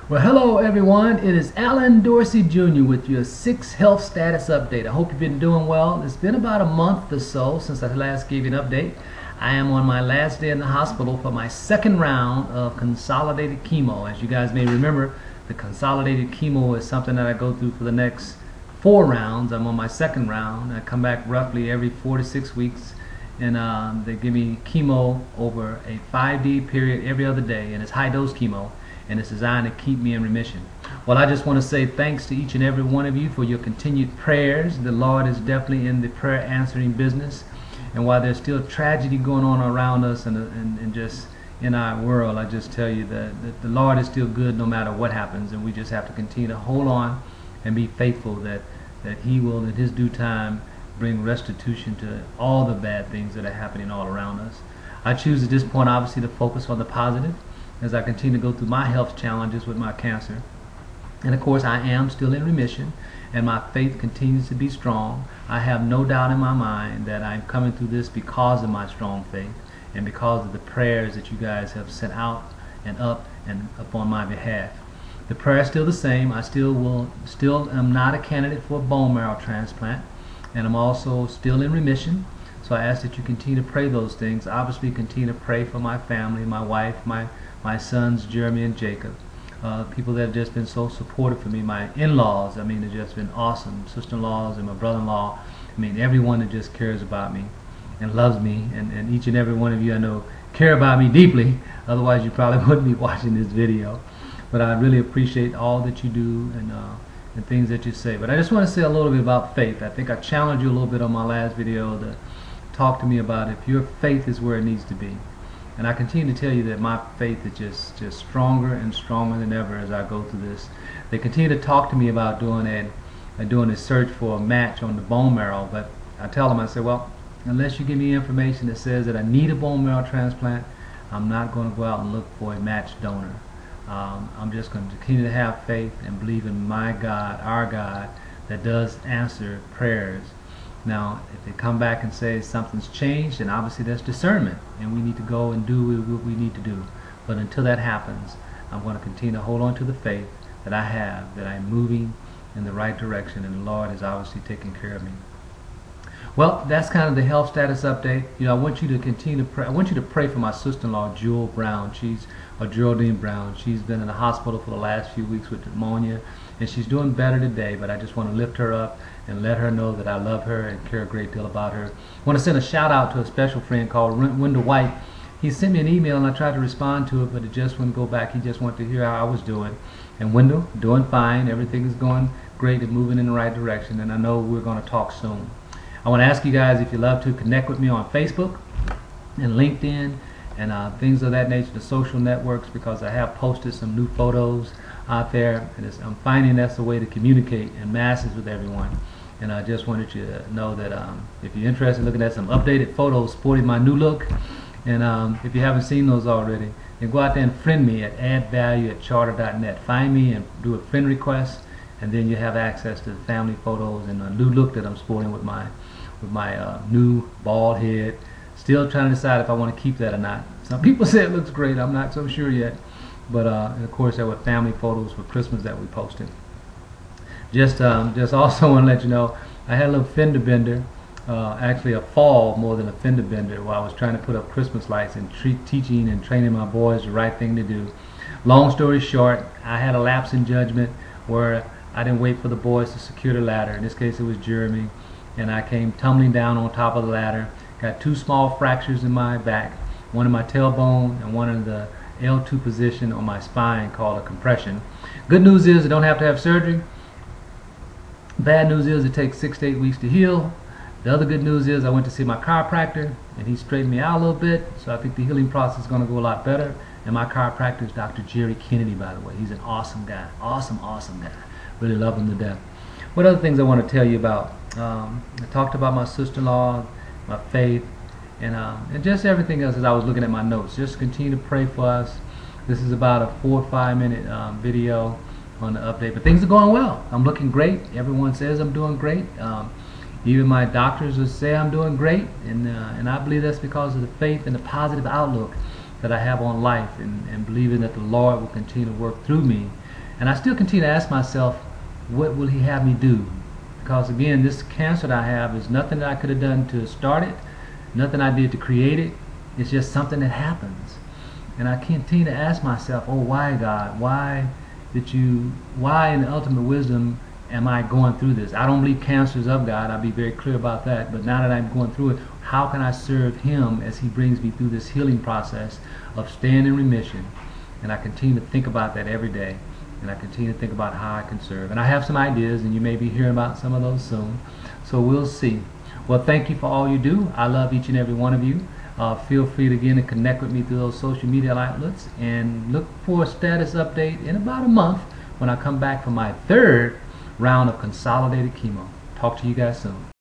Well, hello everyone. It is Alan Dorsey Jr. with your 6 health status update. I hope you've been doing well. It's been about a month or so since I last gave you an update. I am on my last day in the hospital for my second round of consolidated chemo. As you guys may remember, the consolidated chemo is something that I go through for the next 4 rounds. I'm on my second round. I come back roughly every 4 to 6 weeks, and they give me chemo over a 5-day period every other day, and it's high dose chemo, and it's designed to keep me in remission. Well, I just want to say thanks to each and every one of you for your continued prayers. The Lord is definitely in the prayer answering business, and while there's still tragedy going on around us and just in our world, I just tell you that the Lord is still good no matter what happens, and we just have to continue to hold on and be faithful that He will in His due time bring restitution to all the bad things that are happening all around us. I choose at this point obviously to focus on the positive as I continue to go through my health challenges with my cancer. And of course I am still in remission, and my faith continues to be strong. I have no doubt in my mind that I'm coming through this because of my strong faith and because of the prayers that you guys have sent out and up and upon my behalf. The prayer is still the same. I still am not a candidate for a bone marrow transplant, and I'm also still in remission. So I ask that you continue to pray those things. Obviously continue to pray for my family, my wife, my sons Jeremy and Jacob, people that have just been so supportive for me. My in-laws, I mean, they've just been awesome. Sister-in-laws and my brother-in-law, I mean, everyone that just cares about me and loves me, and each and every one of you I know care about me deeply, otherwise you probably wouldn't be watching this video. But I really appreciate all that you do and things that you say. But I just want to say a little bit about faith. I think I challenged you a little bit on my last video to talk to me about if your faith is where it needs to be. And I continue to tell you that my faith is just stronger and stronger than ever as I go through this. They continue to talk to me about doing a search for a match on the bone marrow, but I tell them, I say, well, unless you give me information that says that I need a bone marrow transplant, I'm not going to go out and look for a matched donor. I'm just going to continue to have faith and believe in my God, our God, that does answer prayers. Now, if they come back and say something's changed, then obviously that's discernment, and we need to go and do what we need to do. But until that happens, I'm going to continue to hold on to the faith that I have, that I'm moving in the right direction, and the Lord is obviously taking care of me. Well, that's kind of the health status update. You know, I want you to continue to pray. I want you to pray for my sister-in-law, Jewel Brown. Geraldine Brown. She's been in the hospital for the last few weeks with pneumonia, and she's doing better today, but I just want to lift her up and let her know that I love her and care a great deal about her. I want to send a shout out to a special friend called Wendell White. He sent me an email and I tried to respond to it, but it just wouldn't go back. He just wanted to hear how I was doing. And Wendell, doing fine. Everything is going great and moving in the right direction, and I know we're going to talk soon. I want to ask you guys if you love to connect with me on Facebook and LinkedIn and things of that nature, the social networks, because I have posted some new photos out there, and I'm finding that's a way to communicate in masses with everyone. And I just wanted you to know that if you're interested in looking at some updated photos sporting my new look, and if you haven't seen those already, then go out there and friend me at addvalue@charter.net. Find me and do a friend request, and then you have access to the family photos and a new look that I'm sporting with my new bald head. Still trying to decide if I want to keep that or not. Some people say it looks great. I'm not so sure yet. But and of course there were family photos for Christmas that we posted. Just also want to let you know I had a little fender bender, actually a fall more than a fender bender, while I was trying to put up Christmas lights and teaching and training my boys the right thing to do. Long story short, I had a lapse in judgment where I didn't wait for the boys to secure the ladder. In this case it was Jeremy, and I came tumbling down on top of the ladder. Got 2 small fractures in my back, one in my tailbone and one in the L2 position on my spine called a compression. Good news is I don't have to have surgery. Bad news is it takes 6 to 8 weeks to heal. The other good news is I went to see my chiropractor and he straightened me out a little bit, so I think the healing process is going to go a lot better. And my chiropractor is Dr. Jerry Kennedy, by the way. He's an awesome guy. Awesome guy. Really love him to death. What other things I want to tell you about? I talked about my sister-in-law, my faith, and just everything else as I was looking at my notes. Just continue to pray for us. This is about a 4 or 5 minute video on the update, but things are going well. I'm looking great. Everyone says I'm doing great. Even my doctors will say I'm doing great, and I believe that's because of the faith and the positive outlook that I have on life, and believing that the Lord will continue to work through me And I still continue to ask myself, what will he have me do? Because again, this cancer that I have is nothing that I could have done to start it, nothing I did to create it. It's just something that happens. And I continue to ask myself, oh, why, God? Why in the ultimate wisdom am I going through this? I don't believe cancer is of God. I'll be very clear about that. But now that I'm going through it, how can I serve Him as He brings me through this healing process of staying in remission? And I continue to think about that every day. And I continue to think about how I can serve. And I have some ideas, and you may be hearing about some of those soon. So we'll see. Well, thank you for all you do. I love each and every one of you. Feel free to again to connect with me through those social media outlets, and look for a status update in about a month when I come back for my third round of consolidated chemo. Talk to you guys soon.